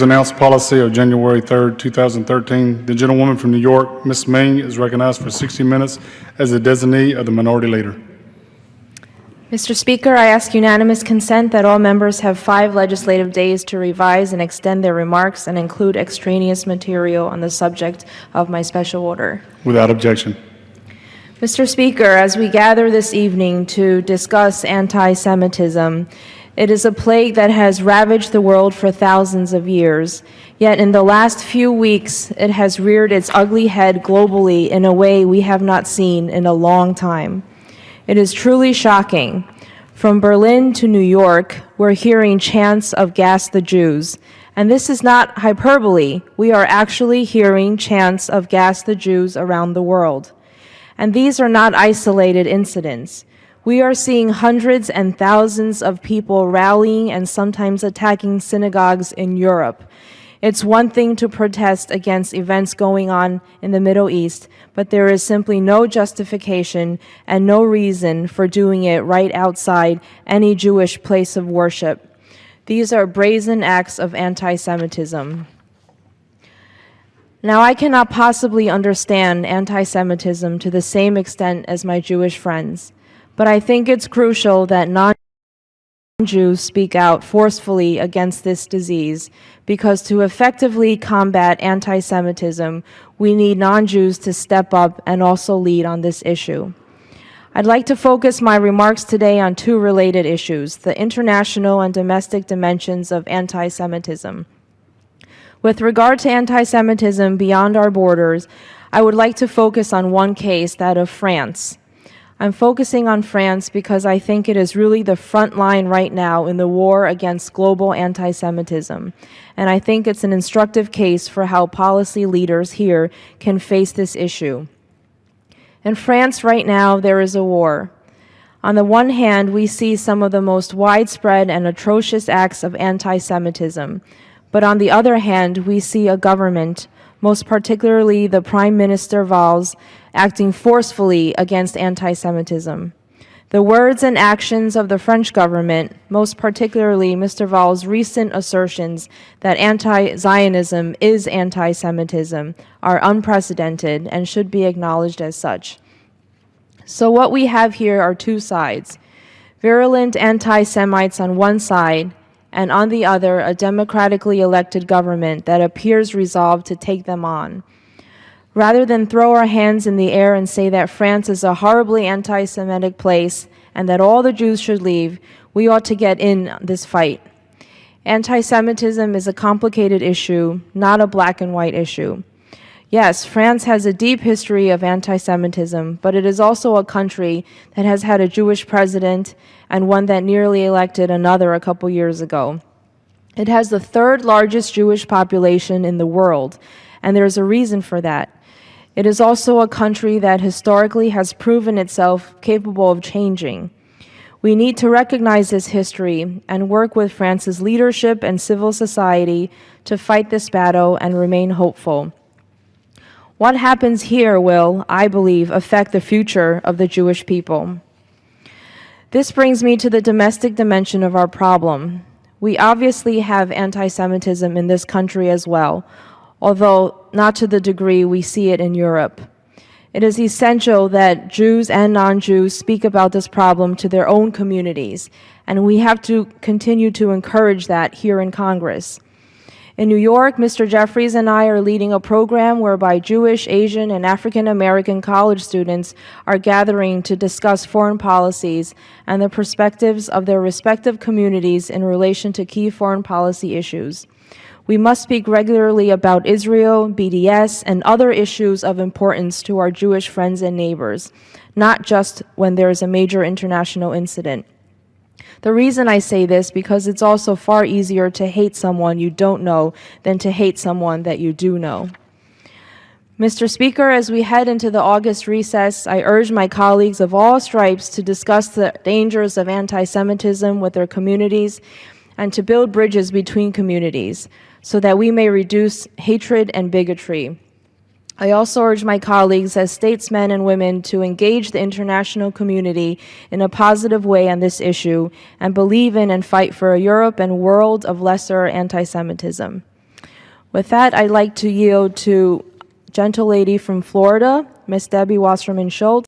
Announced policy of January 3rd, 2013. The gentlewoman from New York, Ms. Ming, is recognized for 60 minutes as the designee of the minority leader. Mr. Speaker, I ask unanimous consent that all members have 5 legislative days to revise and extend their remarks and include extraneous material on the subject of my special order. Without objection. Mr. Speaker, as we gather this evening to discuss anti-Semitism, it is a plague that has ravaged the world for thousands of years, yet in the last few weeks it has reared its ugly head globally in a way we have not seen in a long time. It is truly shocking. From Berlin to New York, we're hearing chants of "Gas the Jews." And this is not hyperbole. We are actually hearing chants of "Gas the Jews" around the world. And these are not isolated incidents. We are seeing hundreds and thousands of people rallying and sometimes attacking synagogues in Europe. It's one thing to protest against events going on in the Middle East, but there is simply no justification and no reason for doing it right outside any Jewish place of worship. These are brazen acts of anti-Semitism. Now, I cannot possibly understand anti-Semitism to the same extent as my Jewish friends. But I think it's crucial that non-Jews speak out forcefully against this disease, because to effectively combat anti-Semitism, we need non-Jews to step up and also lead on this issue. I'd like to focus my remarks today on 2 related issues: the international and domestic dimensions of anti-Semitism. With regard to anti-Semitism beyond our borders, I would like to focus on one case, that of France. I'm focusing on France because I think it is really the front line right now in the war against global anti-Semitism, and I think it's an instructive case for how policy leaders here can face this issue. In France right now, there is a war. On the one hand, we see some of the most widespread and atrocious acts of anti-Semitism, but on the other hand, we see a government, most particularly the Prime Minister Valls, acting forcefully against anti-Semitism. The words and actions of the French government, most particularly Mr. Valls' recent assertions that anti-Zionism is anti-Semitism, are unprecedented and should be acknowledged as such. So what we have here are 2 sides: virulent anti-Semites on one side, and on the other, a democratically elected government that appears resolved to take them on. Rather than throw our hands in the air and say that France is a horribly anti-Semitic place and that all the Jews should leave, we ought to get in this fight. Anti-Semitism is a complicated issue, not a black and white issue. Yes, France has a deep history of anti-Semitism, but it is also a country that has had a Jewish president and one that nearly elected another a couple years ago. It has the 3rd largest Jewish population in the world, and there's a reason for that. It is also a country that historically has proven itself capable of changing. We need to recognize this history and work with France's leadership and civil society to fight this battle and remain hopeful. What happens here will, I believe, affect the future of the Jewish people. This brings me to the domestic dimension of our problem. We obviously have anti-Semitism in this country as well, although not to the degree we see it in Europe. It is essential that Jews and non-Jews speak about this problem to their own communities, and we have to continue to encourage that here in Congress. In New York, Mr. Jeffries and I are leading a program whereby Jewish, Asian, and African American college students are gathering to discuss foreign policies and the perspectives of their respective communities in relation to key foreign policy issues. We must speak regularly about Israel, BDS, and other issues of importance to our Jewish friends and neighbors, not just when there is a major international incident. The reason I say this because it's also far easier to hate someone you don't know than to hate someone that you do know. Mr. Speaker, as we head into the August recess, I urge my colleagues of all stripes to discuss the dangers of anti-Semitism with their communities and to build bridges between communities so that we may reduce hatred and bigotry. I also urge my colleagues as statesmen and women to engage the international community in a positive way on this issue and believe in and fight for a Europe and world of lesser anti-Semitism. With that, I'd like to yield to gentle lady from Florida, Miss Debbie Wasserman Schultz.